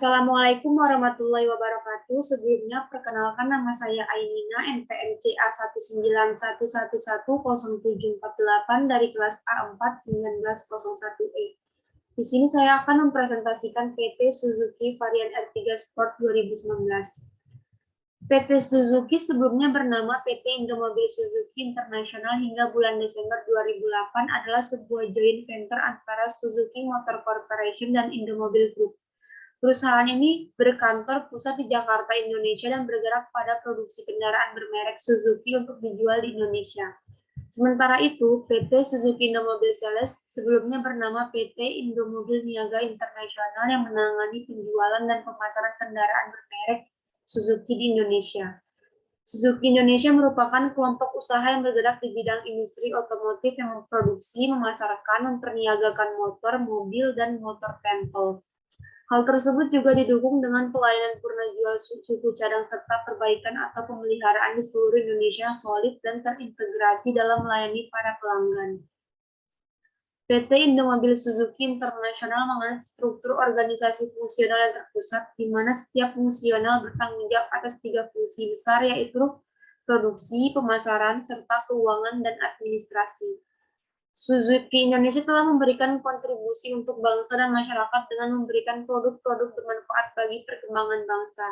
Assalamualaikum warahmatullahi wabarakatuh. Sebelumnya, perkenalkan nama saya Ainina, NPMC A191110748 dari kelas A4-1901E. Di sini saya akan mempresentasikan PT Suzuki varian R3 Sport 2019. PT Suzuki sebelumnya bernama PT Indomobil Suzuki International hingga bulan Desember 2008 adalah sebuah joint venture antara Suzuki Motor Corporation dan Indomobil Group. Perusahaan ini berkantor pusat di Jakarta, Indonesia, dan bergerak pada produksi kendaraan bermerek Suzuki untuk dijual di Indonesia. Sementara itu, PT Suzuki Indomobil Sales sebelumnya bernama PT Indomobil Niaga Internasional yang menangani penjualan dan pemasaran kendaraan bermerek Suzuki di Indonesia. Suzuki Indonesia merupakan kelompok usaha yang bergerak di bidang industri otomotif yang memproduksi, memasarkan, memperniagakan motor, mobil, dan motor pentol. Hal tersebut juga didukung dengan pelayanan purna jual suku cadang serta perbaikan atau pemeliharaan di seluruh Indonesia yang solid dan terintegrasi dalam melayani para pelanggan. PT Indomobil Suzuki Internasional menganut struktur organisasi fungsional yang terpusat, di mana setiap fungsional bertanggung jawab atas 3 fungsi besar, yaitu produksi, pemasaran, serta keuangan dan administrasi. Suzuki Indonesia telah memberikan kontribusi untuk bangsa dan masyarakat dengan memberikan produk-produk bermanfaat bagi perkembangan bangsa.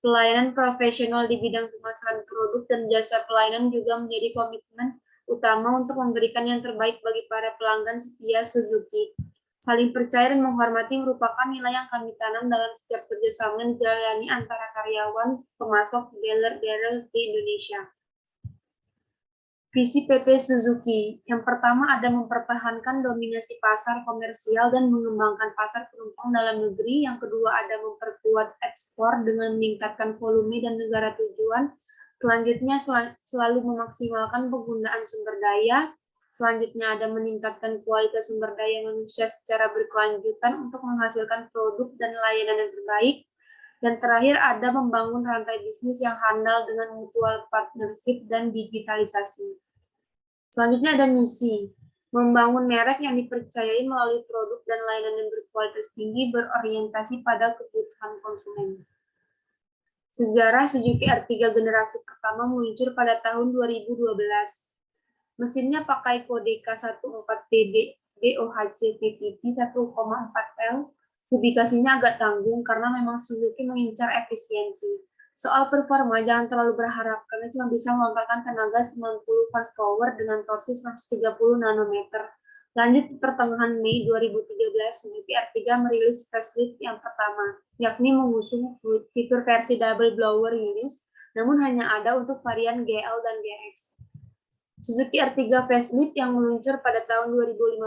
Pelayanan profesional di bidang pemasaran produk dan jasa pelayanan juga menjadi komitmen utama untuk memberikan yang terbaik bagi para pelanggan setia Suzuki. Saling percaya dan menghormati merupakan nilai yang kami tanam dalam setiap kerjasama yang dijalani antara karyawan, pemasok, dealer-dealer di Indonesia. Visi PT Suzuki, yang pertama ada mempertahankan dominasi pasar komersial dan mengembangkan pasar penumpang dalam negeri. Yang kedua ada memperkuat ekspor dengan meningkatkan volume dan negara tujuan. Selanjutnya selalu memaksimalkan penggunaan sumber daya. Selanjutnya ada meningkatkan kualitas sumber daya manusia secara berkelanjutan untuk menghasilkan produk dan layanan yang terbaik. Dan terakhir ada membangun rantai bisnis yang handal dengan mutual partnership dan digitalisasi. Selanjutnya ada misi, membangun merek yang dipercayai melalui produk dan layanan yang berkualitas tinggi berorientasi pada kebutuhan konsumen. Sejarah Suzuki R3 generasi pertama meluncur pada tahun 2012. Mesinnya pakai kode K14BD DOHC VVT 1,4L. Publikasinya agak tanggung karena memang Suzuki mengincar efisiensi. Soal performa, jangan terlalu berharap karena cuma bisa melontarkan tenaga 90 horsepower dengan torsi 130 nanometer. Lanjut di pertengahan Mei 2013, Suzuki R3 merilis facelift yang pertama, yakni mengusung fitur versi double blower units, namun hanya ada untuk varian GL dan GX. Suzuki R3 facelift yang meluncur pada tahun 2015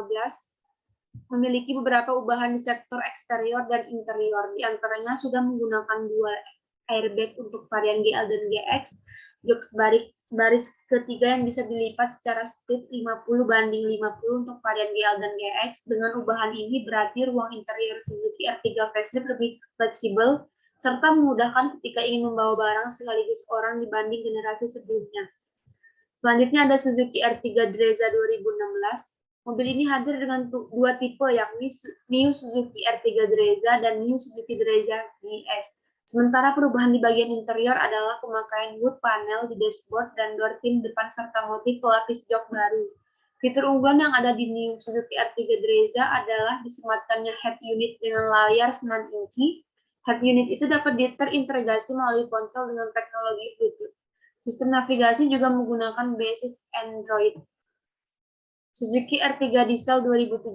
memiliki beberapa ubahan di sektor eksterior dan interior. Di antaranya sudah menggunakan dual airbag untuk varian GL dan GX, jok baris ketiga yang bisa dilipat secara split 50:50 untuk varian GL dan GX. Dengan ubahan ini berarti ruang interior Suzuki R3 facelift lebih fleksibel serta memudahkan ketika ingin membawa barang sekaligus orang dibanding generasi sebelumnya. Selanjutnya ada Suzuki R3 Drezza 2016. Mobil ini hadir dengan 2 tipe, yakni New Suzuki R3 Drezza dan New Suzuki Drezza GS. Sementara perubahan di bagian interior adalah pemakaian wood panel di dashboard dan door trim depan serta motif pelapis jok baru. Fitur unggulan yang ada di New Suzuki R3 Drezza adalah disematkannya head unit dengan layar 9 inci. Head unit itu dapat terintegrasi melalui ponsel dengan teknologi Bluetooth. Sistem navigasi juga menggunakan basis Android. Suzuki R3 Diesel 2017.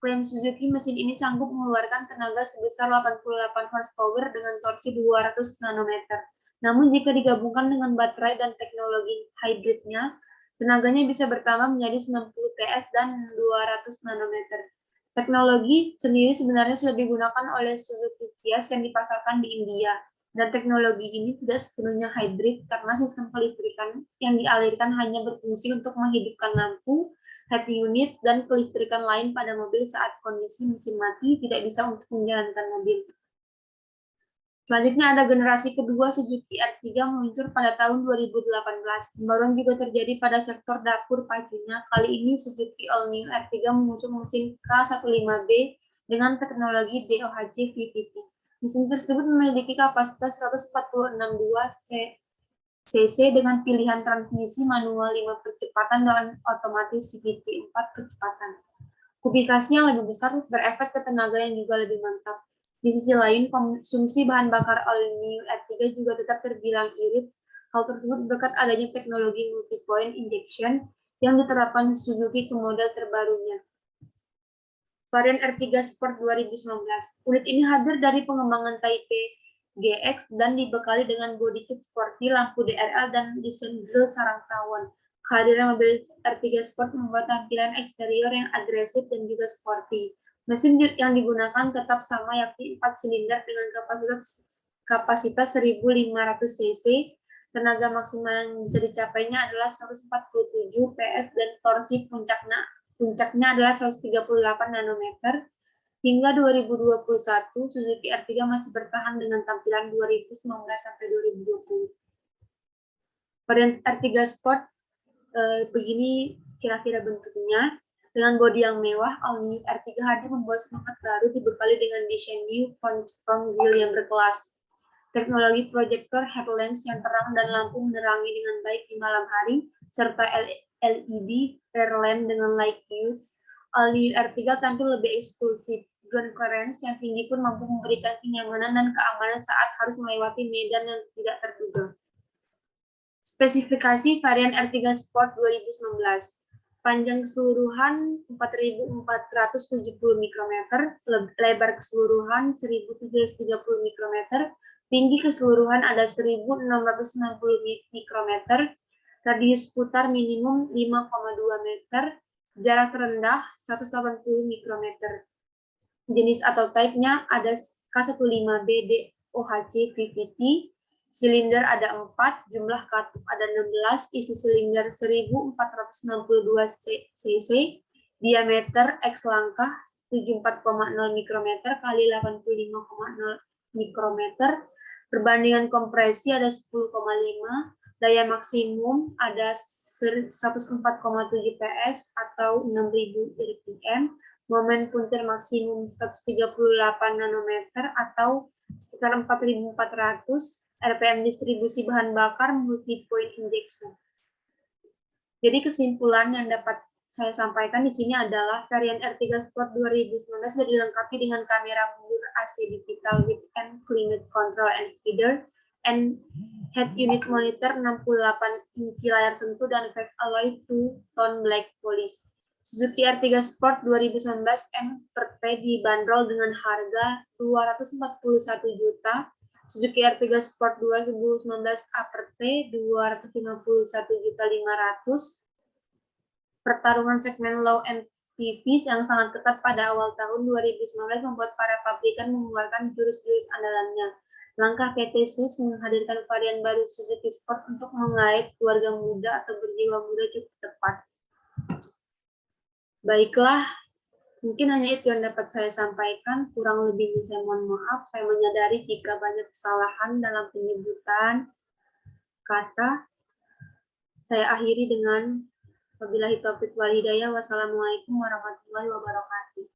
Klaim Suzuki mesin ini sanggup mengeluarkan tenaga sebesar 88 horsepower dengan torsi 200 nanometer. Namun jika digabungkan dengan baterai dan teknologi hybridnya, tenaganya bisa bertambah menjadi 90 PS dan 200 nanometer. Teknologi sendiri sebenarnya sudah digunakan oleh Suzuki Kias yang dipasarkan di India. Dan teknologi ini tidak sepenuhnya hybrid karena sistem kelistrikan yang dialirkan hanya berfungsi untuk menghidupkan lampu, head unit, dan kelistrikan lain pada mobil saat kondisi mesin mati tidak bisa untuk menjalankan mobil. Selanjutnya ada generasi kedua Suzuki R3 meluncur pada tahun 2018. Pembaruan juga terjadi pada sektor dapur pacunya. Kali ini Suzuki All New R3 mengusung mesin K15B dengan teknologi DOHC VVT. Mesin tersebut memiliki kapasitas 146.2 cc dengan pilihan transmisi manual 5 percepatan dan otomatis CVT 4 percepatan. Kubikasi yang lebih besar berefek ke tenaga yang juga lebih mantap. Di sisi lain, konsumsi bahan bakar all new R3 juga tetap terbilang irit. Hal tersebut berkat adanya teknologi multi-point injection yang diterapkan Suzuki ke model terbarunya. Varian R3 Sport 2019. Unit ini hadir dari pengembangan Taipei GX dan dibekali dengan bodi kit sporty, lampu DRL, dan desain grill sarang tawon. Kehadiran mobil R3 Sport membuat tampilan eksterior yang agresif dan juga sporty. Mesin yang digunakan tetap sama, yakni 4 silinder dengan kapasitas 1.500 cc. Tenaga maksimal yang bisa dicapainya adalah 147 PS dan torsi puncaknya adalah 138 nanometer. Hingga 2021, Suzuki R3 masih bertahan dengan tampilan 2019 sampai 2020. Varian R3 Sport begini kira-kira bentuknya. Dengan bodi yang mewah, all new R3 hadir membawa semangat baru dibekali dengan desain new front grille yang berkelas. Teknologi proyektor headlamps yang terang dan lampu menerangi dengan baik di malam hari, serta LED rear lamp dengan light use. All new R3 tampil lebih eksklusif. Ground clearance yang tinggi pun mampu memberikan kenyamanan dan keamanan saat harus melewati medan yang tidak terduga. Spesifikasi varian R3 Sport 2019. Panjang keseluruhan 4.470 mikrometer, lebar keseluruhan 1.730 mikrometer, tinggi keseluruhan ada 1.690 mikrometer, radius putar minimum 5,2 meter, jarak rendah 180 mikrometer. Jenis atau type-nya ada K15B DOHC VVT, silinder ada 4, jumlah katup ada 16, isi silinder 1462 cc, diameter X langkah 74,0 mikrometer kali 85,0 mikrometer, perbandingan kompresi ada 10,5, daya maksimum ada 104,7 PS atau 6000 RPM, momen puntir maksimum 138 nanometer atau sekitar 4.400, RPM distribusi bahan bakar multi-point injection. Jadi kesimpulan yang dapat saya sampaikan di sini adalah varian R3 Sport 2019 sudah dilengkapi dengan kamera mundur AC digital with and climate control and feeder, and head unit monitor 68 inci layar sentuh dan 5 alloy 2-tone black polish. Suzuki R3 Sport 2019 M per T dibanderol dengan harga 241 juta. Suzuki R3 Sport 2019 A per T 251.500.000. Pertarungan segmen low MPV yang sangat ketat pada awal tahun 2019 membuat para pabrikan mengeluarkan jurus-jurus andalannya. Langkah PT SIS menghadirkan varian baru Suzuki Sport untuk mengait keluarga muda atau berjiwa muda cukup tepat. Baiklah, mungkin hanya itu yang dapat saya sampaikan. Kurang lebihnya saya mohon maaf. Saya menyadari jika banyak kesalahan dalam penyebutan kata. Saya akhiri dengan wabillahi taufiq wal hidayah. Wassalamualaikum warahmatullahi wabarakatuh.